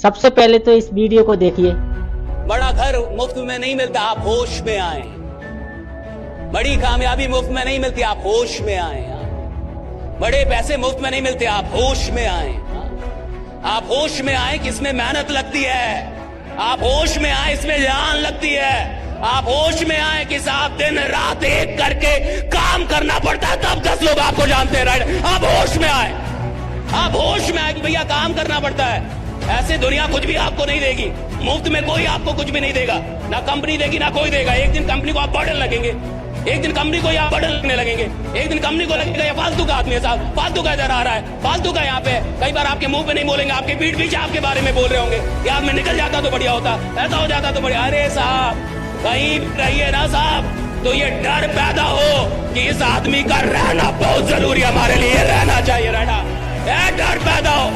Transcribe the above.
सबसे पहले तो इस वीडियो को देखिए। बड़ा घर मुफ्त में नहीं मिलता, आप होश में आए। बड़ी कामयाबी मुफ्त में नहीं मिलती, आप होश में आए। बड़े पैसे मुफ्त में नहीं मिलते, आप होश में आए। आप होश में आए कि इसमें मेहनत लगती है। आप होश में आए, इसमें जान लगती है। आप होश में आए कि साहब दिन रात एक करके काम करना पड़ता है, तब 10 लोग आपको जानते हैं। राइट, आप होश में आए। आप होश में आए कि भैया काम करना पड़ता है। ऐसे दुनिया कुछ भी आपको नहीं देगी, मुफ्त में कोई आपको कुछ भी नहीं देगा, ना कंपनी देगी ना कोई देगा। एक दिन कंपनी को आप बर्डन लगेंगे, एक दिन कंपनी को आप बर्डन लगने लगेंगे, एक दिन कंपनी को लगेगा ये फालतू का आदमी है साहब, फालतू का इधर आ रहा है, फालतू का यहाँ पे। कई बार आपके मुंह पे नहीं बोलेंगे, आपके पीठ पीछे आपके बारे में बोल रहे होंगे, यार मैं निकल जाता तो बढ़िया होता, ऐसा हो जाता तो बढ़िया। अरे साहब कहीं रहिए ना साहब, तो ये डर पैदा हो कि इस आदमी का रहना बहुत जरूरी है, हमारे लिए रहना चाहिए, रहना डर पैदा हो।